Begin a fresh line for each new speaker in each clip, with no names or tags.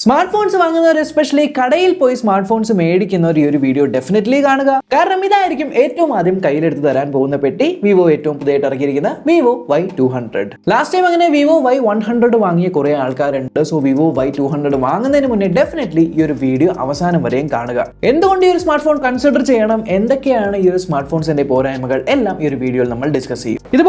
Smart phones വാങ്ങുന്നവർ especially കടയിൽ പോയി smart phones മേടിക്കുന്നവർ ഈ ഒരു വീഡിയോ ഡെഫിനറ്റ്ലി കാണുക. കാരണം ഇതായിരിക്കും ഏറ്റവും ആദ്യം കയ്യിലെടുത്ത് തരാൻ പോകുന്ന പെട്ടി. വിവോ ഏറ്റവും പുതിയതായിട്ട് ഇറക്കിയിരിക്കുന്ന വിവോ Y200. ലാസ്റ്റ് ടൈം അങ്ങനെ വിവോ Y100 വാങ്ങിയ കുറെ ആൾക്കാരുണ്ട്. സോ വിവോ Y200 വാങ്ങുന്നതിന് മുന്നേ ഡെഫിനറ്റ്ലി ഈ ഒരു വീഡിയോ അവസാനം വരെയും കാണുക. എന്തുകൊണ്ട് ഈ ഒരു സ്മാർട്ട് ഫോൺ കൺസിഡർ ചെയ്യണം, എന്തൊക്കെയാണ് ഈ ഒരു സ്മാർട്ട് ഫോൺസിന്റെ പോരായ്മകൾ, എല്ലാം ഈ ഒരു വീഡിയോയിൽ നമ്മൾ ഡിസ്കസ് ചെയ്യും. ഇത്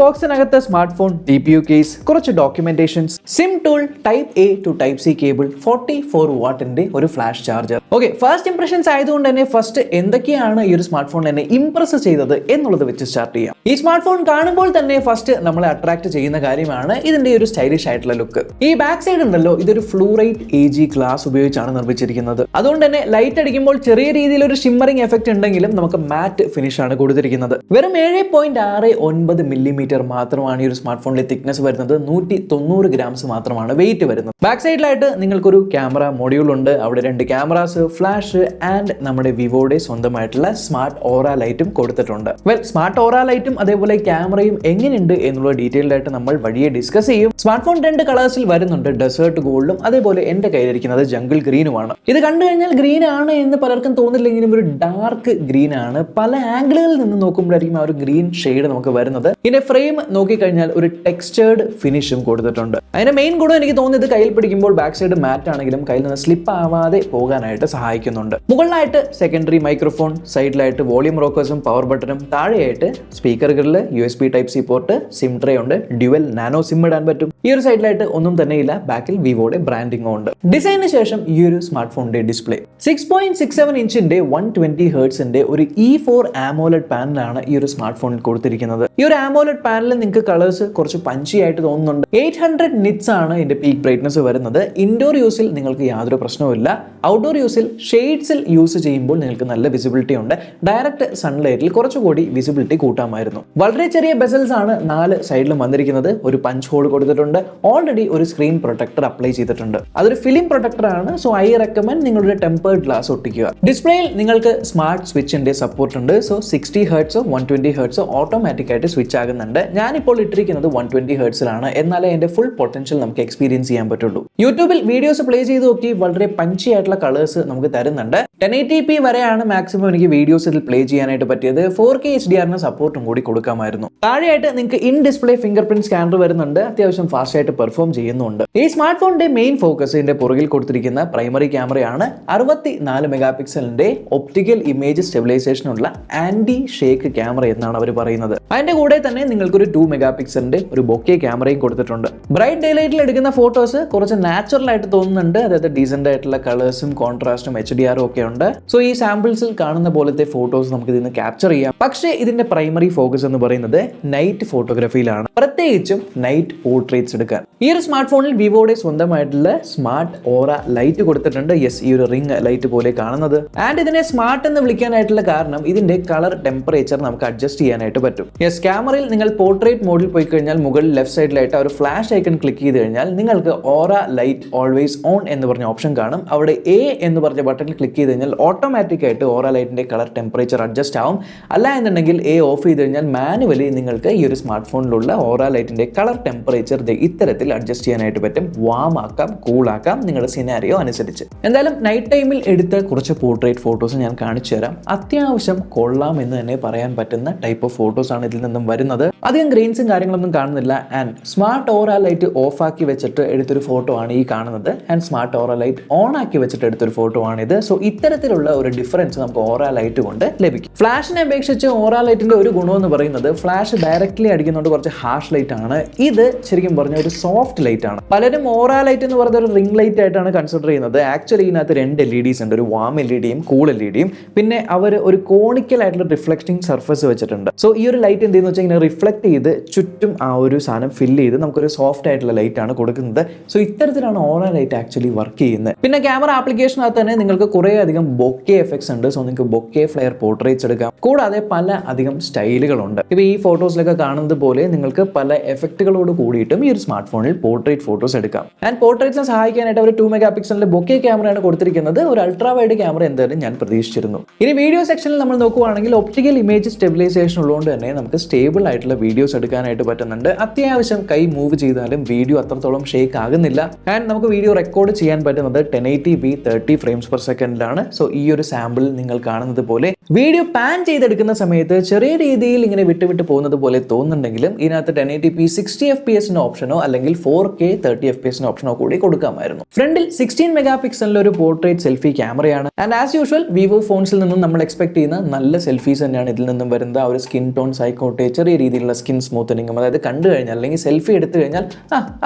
ബോക്സിനകത്ത് സ്മാർട്ട് ഫോൺ, TPU കേസ്, കുറച്ച് documentations, sim tool, type A to type C cable, 44 വാട്ടിന്റെ ഒരു flash charger. Okay, first impressions ആയതുകൊണ്ട് തന്നെ ഫസ്റ്റ് എന്തൊക്കെയാണ് ഈ ഒരു സ്മാർട്ട് ഫോൺ എന്നെ ഇംപ്രസ് ചെയ്തത് എന്നുള്ളത് വെച്ച് സ്റ്റാർട്ട് ചെയ്യാം. ഈ സ്മാർട്ട് ഫോൺ കാണുമ്പോൾ തന്നെ ഫസ്റ്റ് നമ്മളെ അട്രാക്ട് ചെയ്യുന്ന കാര്യമാണ് ഇതിന്റെ ഒരു സ്റ്റൈലിഷ് ആയിട്ടുള്ള ലുക്ക്. ഈ ബാക്ക് സൈഡ് ഉണ്ടല്ലോ, ഇതൊരു ഫ്ലൂറൈറ്റ് AG ഗ്ലാസ് ഉപയോഗിച്ചാണ് നിർമ്മിച്ചിരിക്കുന്നത്. അതുകൊണ്ട് തന്നെ ലൈറ്റ് അടിക്കുമ്പോൾ ചെറിയ രീതിയിൽ ഒരു ഷിമ്മറിംഗ് എഫക്ട് ഉണ്ടെങ്കിലും നമുക്ക് മാറ്റ് ഫിനിഷ് ആണ് കൊടുത്തിരിക്കുന്നത്. വെറും 7.69 മില്ലിമീറ്റർ മാത്രമാണ് ഈ ഒരു സ്മാർട്ട് ഫോണിന്റെ തിക്നെസ് വരുന്നത്. 190 ഗ്രാംസ് മാത്രമാണ് വെയിറ്റ് വരുന്നത്. ബാക്ക് സൈഡിലായിട്ട് നിങ്ങൾക്കൊരു ക്യാമറ മൊഡ്യൂൾ ഉണ്ട്. അവിടെ 2 ക്യാമറാസ്, ഫ്ലാഷ് ആൻഡ് നമ്മുടെ വിവോയുടെ സ്വന്തമായിട്ടുള്ള സ്മാർട്ട് ഓറ ലൈറ്റും കൊടുത്തിട്ടുണ്ട്. സ്മാർട്ട് ഓറ ലൈറ്റും അതേപോലെ ക്യാമറയും എങ്ങനെയുണ്ട് എന്നുള്ള ഡീറ്റെയിൽഡ് ആയിട്ട് നമ്മൾ വഴിയെ ഡിസ്കസ് ചെയ്യും. സ്മാർട്ട് ഫോൺ 2 കളേഴ്സിൽ വരുന്നുണ്ട്, ഡെസേർട്ട് ഗോൾഡും അതേപോലെ എന്റെ കയ്യിലിരിക്കുന്നത് ജംഗിൾ ഗ്രീനുമാണ്. ഇത് കണ്ടു കഴിഞ്ഞാൽ ഗ്രീൻ ആണ് എന്ന് പലർക്കും തോന്നില്ലെങ്കിലും ഒരു ഡാർക്ക് ഗ്രീൻ ആണ്. പല ആംഗിളുകളിൽ നിന്ന് നോക്കുമ്പോഴായിരിക്കും ആ ഒരു ഗ്രീൻ ഷെയ്ഡ് നമുക്ക് വരുന്നത്. ഇതിന്റെ ഫ്രെയിം നോക്കിക്കഴിഞ്ഞാൽ ഒരു ടെക്സ്ചേർഡ് ഫിനിഷും കൊടുത്തിട്ടുണ്ട്. അതിന്റെ മെയിൻ ഗുണം എനിക്ക് തോന്നിയത് കയ്യിൽ പിടിക്കുമ്പോൾ ബാക്ക് സൈഡ് മാറ്റ് ആണെങ്കിലും കയ്യിൽ നിന്ന് സ്ലിപ്പ് ആവാതെ പോകാനായിട്ട് സഹായിക്കുന്നുണ്ട്. മുകളിലായിട്ട് സെക്കൻഡറി മൈക്രോഫോൺ, സൈഡിലായിട്ട് വോളിയം റോക്കേഴ്സും പവർ ബട്ടണും, താഴെയായിട്ട് സ്പീക്കറുകളിൽ USB Type-C port, sim tray ഉണ്ട്, ഡ്യുവൽ നാനോ സിം ഇടാൻ പറ്റും. ഈ ഒരു സൈഡിലായിട്ട് ഒന്നും തന്നെ ഇല്ല, ബാക്കിൽ വിവോയുടെ ബ്രാൻഡിംഗും ഉണ്ട്. ഡിസൈനിന് ശേഷം ഈ ഒരു സ്മാർട്ട് ഫോണിന്റെ ഡിസ്പ്ലേ 6.67 ഇഞ്ചിന്റെ 120 ഹെർട്സിന്റെ ഒരു E4 AMOLED പാനലാണ് ഈ ഒരു സ്മാർട്ട് ഫോണിൽ കൊടുത്തിരിക്കുന്നത്. ഈ ഒരു AMOLED പാനലിൽ നിങ്ങൾക്ക് കളേഴ്സ് കുറച്ച് പഞ്ചി ആയിട്ട് തോന്നുന്നുണ്ട്. 800 നിറ്റ്സ് ആണ് ഇതിന്റെ പീക്ക് ബ്രൈറ്റ്നസ് വരുന്നത്. ഇൻഡോർ യൂസിൽ നിങ്ങൾക്ക് യാതൊരു പ്രശ്നവുമില്ല. ഔട്ട്ഡോർ യൂസിൽ ഷെയ്ഡ്സിൽ യൂസ് ചെയ്യുമ്പോൾ നിങ്ങൾക്ക് നല്ല വിസിബിലിറ്റി ഉണ്ട്. ഡയറക്റ്റ് സൺലൈറ്റിൽ കുറച്ചുകൂടി വിസിബിലിറ്റി കൂട്ടാമായിരുന്നു. വളരെ ചെറിയ ബെസൽസ് ആണ് 4 സൈഡിലും വന്നിരിക്കുന്നത്. ഒരു പഞ്ച് ഹോൾ കൊടുത്തിട്ടുണ്ട്. ഓൾറെഡി ഒരു സ്ക്രീൻ പ്രൊട്ടക്ടർ അപ്ലൈ ചെയ്തിട്ടുണ്ട്. അതൊരു ഫിലിം പ്രൊട്ടക്ടർ ആണ്. സോ ഐ റെക്കമെൻഡ് നിങ്ങളുടെ ടെമ്പേർഡ് ഗ്ലാസ് ഒട്ടിക്കുക. ഡിസ്പ്ലേയിൽ നിങ്ങൾക്ക് സ്മാർട്ട് സ്വിച്ചിന്റെ സപ്പോർട്ട് ഉണ്ട്. സോ 60 ഹെർട്സോ 120 ഹെർട്സോ ഓട്ടോമാറ്റിക് ആയിട്ട് സ്വിച്ച് ആകുന്നുണ്ട്. ഞാനിപ്പോൾ ഇട്ടിരിക്കുന്നത് 120 ഹെർട്സിലാണ്. എന്നാലേ അതിന്റെ ഫുൾ പൊട്ടൻഷ്യൽ നമുക്ക് എക്സ്പീരിയൻസ് ചെയ്യാൻ പറ്റുള്ളൂ. യൂട്യൂബിൽ വീഡിയോസ് പ്ലേ ചെയ്ത് നോക്കി വളരെ പഞ്ചി ആയിട്ടുള്ള കളേഴ്സ് നമുക്ക് തരുന്നുണ്ട്. 1080p വരെയാണ് മാക്സിമം എനിക്ക് വീഡിയോസ് ഇതിൽ പ്ലേ ചെയ്യാനായിട്ട് പറ്റിയത്. 4K HDR സപ്പോർട്ടും കൂടി കൊടുക്കാമായിരുന്നു. താഴെയായിട്ട് നിങ്ങൾക്ക് in display finger print scanner വരുന്നുണ്ട്. അത്യാവശ്യം ഫാസ്റ്റ് ആയിട്ട് പെർഫോം ചെയ്യുന്നുണ്ട്. ഈ സ്മാർട്ട് ഫോണിന്റെ മെയിൻ ഫോക്കസ് ഇതിന്റെ പുറകിൽ കൊടുത്തിരിക്കുന്ന പ്രൈമറി ക്യാമറയാണ്. 64 മെഗാ പിക്സലിന്റെ ഒപ്റ്റിക്കൽ ഇമേജ് സ്റ്റെബിലൈസേഷനുള്ള ആന്റി ഷേക്ക് ക്യാമറ എന്നാണ് അവർ പറയുന്നത്. അതിന്റെ കൂടെ തന്നെ നിങ്ങൾക്കൊരു 2 മെഗാ പിക്സലിന്റെ ഒരു ബൊക്കെ ക്യാമറയും കൊടുത്തിട്ടുണ്ട്. ബ്രൈറ്റ് ഡേലൈറ്റിൽ എടുക്കുന്ന ഫോട്ടോസ് കുറച്ച് നാച്ചുറൽ ആയിട്ട് തോന്നുന്നുണ്ട്. അതായത് ഡീസന്റ് ആയിട്ടുള്ള കളേഴ്സും കോൺട്രാസ്റ്റും HDR ഒക്കെ ഉണ്ട്. സോ ഈ സാമ്പിൾസിൽ കാണുന്ന പോലത്തെ ഫോട്ടോസ് നമുക്ക് ഇതിന് ക്യാപ്ചർ ചെയ്യാം. പക്ഷേ ഇതിന്റെ പ്രൈമറി ഫോക്കസ് എന്ന് പറയുന്നത് നൈറ്റ് ഫോട്ടോഗ്രാഫിയിലാണ്, പ്രത്യേകിച്ചും നൈറ്റ് പോർട്രേറ്റ്സ് എടുക്കാൻ. ഈ ഒരു സ്മാർട്ട് ഫോണിൽ വിവോയുടെ സ്വന്തമായിട്ടുള്ള സ്മാർട്ട് ഓറ ലൈറ്റ് കൊടുത്തിട്ടുണ്ട്. യെസ്, ഈ ഒരു റിംഗ് ലൈറ്റ് പോലെ കാണുന്നത്. ആൻഡ് ഇതിനെ സ്മാർട്ട് എന്ന് വിളിക്കാനായിട്ടുള്ള കാരണം ഇതിന്റെ കളർ ടെമ്പറേച്ചർ നമുക്ക് അഡ്ജസ്റ്റ് ചെയ്യാനായിട്ട് പറ്റും. യെസ്, ക്യാമറയിൽ നിങ്ങൾ പോർട്രേറ്റ് മോഡിൽ പോയി കഴിഞ്ഞാൽ മുകളിൽ ലെഫ്റ്റ് സൈഡിലായിട്ട് ഒരു ഫ്ലാഷ് ഐക്കൺ ക്ലിക്ക് ചെയ്ത് കഴിഞ്ഞാൽ നിങ്ങൾക്ക് ഓറ ലൈറ്റ് ഓൾവേസ് ഓൺ എന്ന് പറഞ്ഞ ഓപ്ഷൻ കാണും. അവിടെ A എന്ന് പറഞ്ഞ ബട്ടണിൽ ക്ലിക്ക് ചെയ്ത് കഴിഞ്ഞാൽ ഓട്ടോമാറ്റിക് ആയിട്ട് ഓറ ലൈറ്റിന്റെ കളർ ടെമ്പറേച്ചർ അഡ്ജസ്റ്റ് ആവും. അല്ല എന്നുണ്ടെങ്കിൽ A ഓഫ് ചെയ്ത് കഴിഞ്ഞാൽ മാനുവലി നിങ്ങൾക്ക് ഈ ഒരു സ്മാർട്ട് ഫോണിലുള്ള ഓറ ലൈറ്റിന്റെ കളർ ടെമ്പറേച്ചർ ഇത്തരത്തിൽ അഡ്ജസ്റ്റ് ചെയ്യാനായിട്ട് പറ്റും. വാം ആക്കാം, കൂൾ ആക്കാം, നിങ്ങളുടെ സിനാരിയോ അനുസരിച്ച്. എന്തായാലും നൈറ്റ് ടൈമിൽ എടുത്ത കുറച്ച് പോർട്രേറ്റ് ഫോട്ടോസ് ഞാൻ കാണിച്ചു തരാം. അത്യാവശ്യം കൊള്ളാം എന്ന് തന്നെ പറയാൻ പറ്റുന്ന ടൈപ്പ് ഓഫ് ഫോട്ടോസ് ആണ് ഇതിൽ നിന്നും വരുന്നത്. അധികം ഗ്രെയിൻസും കാര്യങ്ങളൊന്നും കാണുന്നില്ല. And smart aura light of ആക്കി വെച്ചിട്ട് എടുത്തൊരു ഫോട്ടോ ആണ് ഈ കാണുന്നത്. And smart aura light on ആക്കി വെച്ചിട്ട് എടുത്തൊരു ഫോട്ടോ ആണിത്. സോ ഇത്തരത്തിലുള്ള ഒരു ഡിഫറൻസ് നമുക്ക് ഓറ ലൈറ്റ് കൊണ്ട് ലഭിക്കും. ഫ്ലാഷിനെ അപേക്ഷിച്ച് ഓറ ലൈറ്റിന്റെ ഒരു ഗുണം എന്ന് പറയുന്നത് ഫ്ലാഷ് ഡയറക്ട്ലി അടിക്കുന്നതുകൊണ്ട് കുറച്ച് ഹാഷ് ലൈറ്റ് ആണ്. ഇത് ശരിക്കും പറഞ്ഞ ഒരു സോഫ്റ്റ് ലൈറ്റ് ആണ്. പലരും ഓറ ലൈറ്റ് എന്ന് പറയുന്നത് ഒരു റിംഗ് ലൈറ്റ് ആയിട്ടാണ് കൺസിഡർ ചെയ്യുന്നത്. ആക്ച്വലി ഇതിനകത്ത് 2 LEDs ഉണ്ട്, ഒരു വാം LEDയും കൂൾ LEDയും. പിന്നെ അവർ ഒരു കോണിക്കൽ ആയിട്ടുള്ള റിഫ്ലക്റ്റിംഗ് സർഫസ് വെച്ചിട്ടുണ്ട്. സോ ഈ ഒരു ലൈറ്റ് എന്ത് ചെയ്യുന്ന വെച്ചാൽ ഇങ്ങനെ റിഫ്ലക്ട് ചെയ്ത് ചുറ്റും ആ ഒരു സാധനം ഫില്ല് ചെയ്ത് നമുക്കൊരു സോഫ്റ്റ് ആയിട്ടുള്ള ലൈറ്റ് ആണ് കൊടുക്കുന്നത്. സോ ഇത്തരത്തിലാണ് ഓറ ലൈറ്റ് ആക്ച്വലി വർക്ക് ചെയ്യുന്നത്. പിന്നെ ക്യാമറ ആപ്ലിക്കേഷനകത്ത് തന്നെ നിങ്ങൾക്ക് കുറേ അധികം ബൊക്കെ എഫക്ട്സ് ഉണ്ട്. സോ നിങ്ങൾക്ക് ബൊക്കെ ഫ്ലെയർ പോർട്രേറ്റ്സ് എടുക്കാം. കൂടാതെ പല അധികം സ്റ്റൈലുകളുണ്ട്. ഇപ്പോൾ ഈ ഫോട്ടോസിലൊക്കെ കാണുന്നത് പോലെ നിങ്ങൾക്ക് പല എഫക്റ്റുകളോട് കൂടിയിട്ടും ഈ ഒരു സ്മാർട്ട് ഫോണിൽ പോർട്രേറ്റ് ഫോട്ടോസ് എടുക്കാം. ആൻഡ് പോർട്രേറ്റ്സിനെ സഹായിക്കാനായിട്ട് അവർ 2 മെഗാ പിക്സലിന്റെ ബൊക്കെ ക്യാമറയാണ് കൊടുത്തിരിക്കുന്നത്. ഒരു അൾട്രാ വൈഡ് ക്യാമറ എന്തായാലും ഞാൻ പ്രതീക്ഷിച്ചിരുന്നു. ഇനി വീഡിയോ സെക്ഷനിൽ നമ്മൾ നോക്കുകയാണെങ്കിൽ ഒപ്റ്റിക്കൽ ഇമേജ് സ്റ്റെബിലൈസേഷൻ ഉള്ളതുകൊണ്ട് തന്നെ നമുക്ക് സ്റ്റേബിൾ ആയിട്ടുള്ള വീഡിയോസ് എടുക്കാനായിട്ട് പറ്റുന്നുണ്ട്. അത്യാവശ്യം കൈ മൂവ് ചെയ്താലും വീഡിയോ അത്രത്തോളം ഷേക്ക് ആകുന്നില്ല. ആൻഡ് നമുക്ക് വീഡിയോ റെക്കോർഡ് ചെയ്യാൻ പറ്റുന്നത് 1080p 30 frames per secondലാണ്. സോ ഈ ഒരു സാമ്പിൾ നിങ്ങൾ കാണുന്നത് പോലെ വീഡിയോ പാൻ ചെയ്തെടുക്കുന്ന സമയത്ത് ചെറിയ രീതിയിൽ ഇങ്ങനെ വിട്ട് പോകുന്നത് പോലെ തോന്നുന്നുണ്ടെങ്കിലും ഇതിനകത്ത് 1080p 60 fps ഓപ്ഷനോ അല്ലെങ്കിൽ 4K 30 fps ഓപ്ഷനോ കൂടി കൊടുക്കാമായിരുന്നു. ഫ്രണ്ടിൽ 16 മെഗാ പിക്സലിലെ ഒരു പോർട്രേറ്റ് സെൽഫി ക്യാമറയാണ്. ആൻഡ് ആസ് യൂഷ്വൽ വിവോ ഫോൺസിൽ നിന്നും നമ്മൾ എക്സ്പെക്ട് ചെയ്യുന്ന നല്ല സെൽഫീസ് തന്നെയാണ് ഇതിൽ നിന്നും വരുന്നത്. ആ ഒരു സ്കിൻ ടോൺസ് ആയിക്കോട്ടെ, ചെറിയ രീതിയിലുള്ള സ്കിൻ സ്മൂത്തനിങ്ങും, അതായത് കണ്ടു കഴിഞ്ഞാൽ അല്ലെങ്കിൽ സെൽഫി എടുത്തു കഴിഞ്ഞാൽ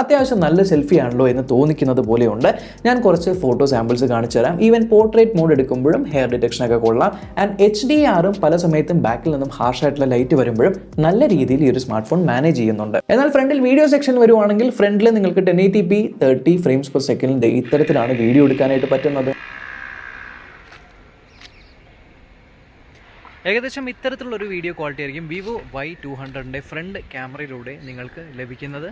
അത്യാവശ്യം നല്ല സെൽഫി ആണല്ലോ എന്ന് തോന്നിക്കുന്നത് പോലെയുണ്ട്. ഞാൻ കുറച്ച് ഫോട്ടോ സാമ്പിൾസ് കാണിച്ചു തരാം. ഈവൻ പോർട്രേറ്റ് മോഡ് എടുക്കുമ്പോഴും ഹെയർ ഡിറ്റക്ഷൻ ഒക്കെ കൊള്ളാം. ആൻഡ് HDR പല സമയത്തും ബാക്കിൽ നിന്നും ഹാർഷ് ആയിട്ടുള്ള ലൈറ്റ് വരുമ്പോഴും നല്ല രീതിയിൽ ഈ ഒരു സ്മാർട്ട് ഫോൺ മാനേജ് ചെയ്യുന്നുണ്ട്. എന്നാൽ ഫ്രണ്ടിൽ വീഡിയോ സെക്ഷൻ വരുവാണെങ്കിൽ ഫ്രണ്ടിൽ നിങ്ങൾക്ക് 1080p 30 frames per second ഇത്തരത്തിലാണ് വീഡിയോ എടുക്കാനായിട്ട് പറ്റുന്നത്. ഏകദേശം ഇത്തരത്തിലുള്ള ഒരു വീഡിയോ ക്വാളിറ്റി ആയിരിക്കും വിവോ Y200ന്റെ ഫ്രണ്ട് ക്യാമറയിലൂടെ നിങ്ങൾക്ക് ലഭിക്കുന്നത്.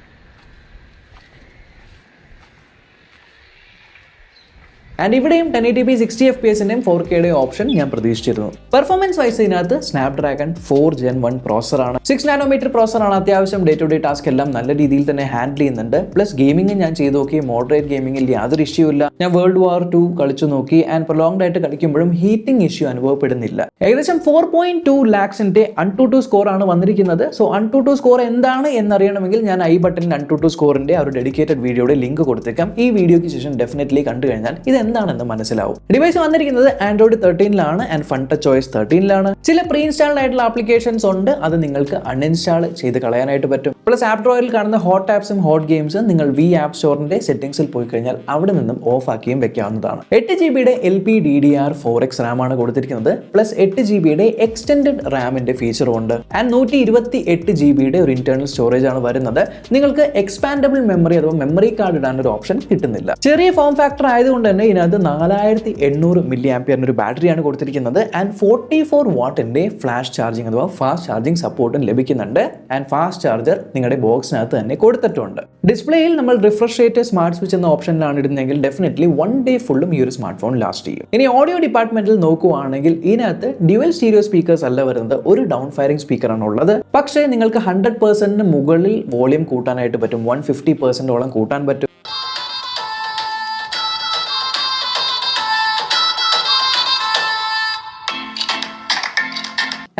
ആൻഡ് ഇവിടെയും 1080p 60 fps 4K ഓപ്ഷൻ ഞാൻ പ്രതീക്ഷിച്ചിരുന്നു. പെർഫോമൻസ് വൈസ് ഇതിനകത്ത് സ്നാപ്ഡ്രാഗൺ 4 Gen 1 പ്രോസറാണ്. 6 നാനോമീറ്റർ പ്രോസറാണ്. അത്യാവശ്യം ഡേ ടു ഡേ ടാസ്ക് എല്ലാം നല്ല രീതിയിൽ തന്നെ ഹാൻഡിൽ ചെയ്യുന്നുണ്ട്. പ്ലസ് ഗെയിമിംഗ് ഞാൻ ചെയ്ത് നോക്കി, മോഡറേറ്റ് ഗെയിമിംഗിൽ യാതൊരു ഇഷ്യൂ ഇല്ല. ഞാൻ വേൾഡ് വാർ 2 കളിച്ചു നോക്കി. ആൻഡ് പ്രൊലോങ്ഡ് ആയിട്ട് കളിക്കുമ്പോഴും ഹീറ്റിംഗ് ഇഷ്യൂ അനുഭവപ്പെടുന്നില്ല. ഏകദേശം 4.2 lakhs അൺടു സ്കോർ ആണ് വന്നിരിക്കുന്നത്. സോ അൺടു സ്കോർ എന്താണ് എന്നറിയണമെങ്കിൽ ഞാൻ ഐ ബട്ടണിൽ അൺടു സ്കോറിന്റെ ഒരു ഡെഡിക്കേറ്റഡ് വീഡിയോയുടെ ലിങ്ക് കൊടുത്തേക്കാം. ഈ വീഡിയോയ്ക്ക് ശേഷം ഡെഫിനറ്റ്ലി കണ്ടു കഴിഞ്ഞാൽ ഇത് എന്താണെന്ന് മനസ്സിലാവും. ഡിവൈസ് വന്നിരിക്കുന്നത് ആൻഡ്രോയിഡ് 13ലാണ് ആൻഡ് ഫൺ ടച്ച് OS 13ലാണ്. ചില പ്രീ ഇൻസ്റ്റാൾഡ് ആയിട്ടുള്ള ആപ്ലിക്കേഷൻസ് ഉണ്ട്, അത് നിങ്ങൾക്ക് അൺഇൻസ്റ്റാൾ ചെയ്ത് കളയാനായിട്ട് പറ്റും. പ്ലസ് ആപ്പ് ഡ്രോയിൽ കാണുന്ന ഹോട്ട് ആപ്സും ഹോട്ട് ഗെയിംസും നിങ്ങൾ ആപ്പ് സ്റ്റോറിന്റെ സെറ്റിംഗ്സിൽ പോയി കഴിഞ്ഞാൽ അവിടെ നിന്നും ഓഫ് ആക്കിയും വെക്കാവുന്നതാണ്. 8GB LPDDR4X RAM ആണ് കൊടുത്തിരിക്കുന്നത്. പ്ലസ് 8GB എക്സ്റ്റൻഡഡ് റാമിന്റെ ഫീച്ചറും ഉണ്ട്. ആൻഡ് 128GB ഒരു ഇന്റേണൽ സ്റ്റോറേജ് ആണ് വരുന്നത്. നിങ്ങൾക്ക് എക്സ്പാൻഡബിൾ മെമ്മറി അഥവാ മെമ്മറി കാർഡ് ഇടാൻ ഒരു ഓപ്ഷൻ കിട്ടുന്നില്ല. ചെറിയ ഫോം ഫാക്ടർ ആയതുകൊണ്ട് തന്നെ ഇതിനകത്ത് 4800 mAh ഒരു ബാറ്ററിയാണ് കൊടുത്തിരിക്കുന്നത്. ആൻഡ് 44 വാട്ടിന്റെ ഫ്ലാഷ് ചാർജിങ് അഥവാ ഫാസ്റ്റ് ചാർജിങ് സപ്പോർട്ടും ലഭിക്കുന്നുണ്ട്. ആൻഡ് ഫാസ്റ്റ് ചാർജർ നിങ്ങളുടെ ബോക്സിനകത്ത് തന്നെ കൊടുത്തിട്ടുണ്ട്. ഡിസ്പ്ലേയിൽ നമ്മൾ റിഫ്രഷ് റേറ്റ് സ്മാർട്ട് സ്വിച്ച് എന്ന ഓപ്ഷനിലാണ് ഇടുന്നതെങ്കിൽ ഡെഫിനറ്റ്ലി 1 day ഫുള്ളും ഈ ഒരു സ്മാർട്ട് ഫോൺ ലാസ്റ്റ് ചെയ്യും. ഇനി ഓഡിയോ ഡിപ്പാർട്ട്മെന്റിൽ നോക്കുവാണെങ്കിൽ ഇതിനകത്ത് ഡ്യുവൽ സ്റ്റീരിയോ സ്പീക്കേഴ്സ് അല്ല വരുന്നത്, ഒരു ഡൗൺ ഫയറിംഗ് സ്പീക്കറാണ് ഉള്ളത്. പക്ഷേ നിങ്ങൾക്ക് 100% മുകളിൽ വോളിയം കൂട്ടാനായിട്ട് പറ്റും. 150% കൂട്ടാൻ പറ്റും.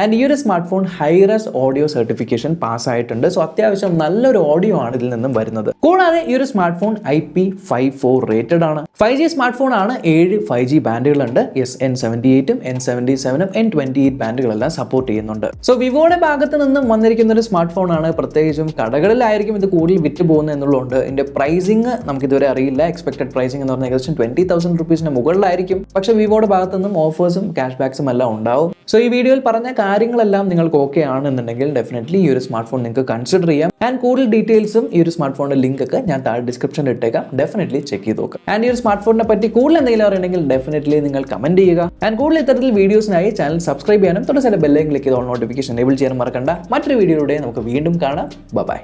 ആൻഡ് ഈ ഒരു smart phone hi res audio certification പാസ്സായിട്ടുണ്ട്. സോ അത്യാവശ്യം നല്ലൊരു ഓഡിയോ ആണ് ഇതിൽ നിന്നും വരുന്നത്. കൂടാതെ ഈ ഒരു സ്മാർട്ട് ഫോൺ IP54 റേറ്റഡ് ആണ്. 5G സ്മാർട്ട് ഫോൺ ആണ്. 7 5G ബാൻഡുകളുണ്ട്. N78ഉം N77ഉം N28 ബാൻഡുകളെല്ലാം സപ്പോർട്ട് ചെയ്യുന്നുണ്ട്. സോ വിവോയുടെ ഭാഗത്ത് നിന്നും വന്നിരിക്കുന്ന ഒരു സ്മാർട്ട് ഫോൺ ആണ്. പ്രത്യേകിച്ചും കടകളിലായിരിക്കും ഇത് കൂടുതൽ വിറ്റ് പോകുന്നത് എന്നുള്ളതുകൊണ്ട് ഇതിന്റെ പ്രൈസിങ് നമുക്ക് ഇതുവരെ അറിയില്ല. എക്സ്പെക്ടഡ് പ്രൈസിംഗ് എന്ന് പറഞ്ഞാൽ ഏകദേശം 20,000 rupees മുകളിലായിരിക്കും. പക്ഷേ വിവോയുടെ ഭാഗത്ത് നിന്നും ഓഫേഴ്സും ക്യാഷ് ബാക്സും എല്ലാം ഉണ്ടാവും. സോ ഈ വീഡിയോയിൽ പറഞ്ഞ കാര്യങ്ങളെല്ലാം നിങ്ങൾക്ക് ഓക്കെ ആണെന്നുണ്ടെങ്കിൽ ഡെഫിനറ്റ്ലി ഈ ഒരു സ്മാർട്ട് ഫോൺ നിങ്ങൾക്ക് കൺസിഡർ ചെയ്യാം. ആൻഡ് കൂടുതൽ ഡീറ്റെയിൽസും ഈ ഒരു സ്മാർട്ട് ഫോണിന്റെ ലിങ്ക് ഒക്കെ ഞാൻ താഴെ ഡിസ്ക്രിപ്ഷനിൽ ഇട്ടേക്കാം. ഡെഫിനറ്റ്ലി ചെക്ക് ചെയ്ത് നോക്കാം. ആൻഡ് ഈ ഒരു സ്മാർട്ട് ഫോണിനെ പറ്റി കൂടുതൽ എന്തെങ്കിലും അറിയണമെങ്കിൽ ഡെഫിനറ്റ്ലി നിങ്ങൾ കമന്റ് ചെയ്യുക. ആൻഡ് കൂടുതൽ ഇത്തരത്തിൽ വീഡിയോസിനായി ചാനൽ സബ്സ്ക്രൈബ് ചെയ്യാനും തൊട്ട് ചില ബെല്ലൈക്കൻ ക്ലിക്ക് ചെയ്ത് ഓൾ നോട്ടിഫിക്കേഷൻ എനേബിൾ ചെയ്യാനും മറക്കണ്ട. മറ്റൊരു വീഡിയോയിലൂടെ നമുക്ക് വീണ്ടും കാണാം. ബൈ.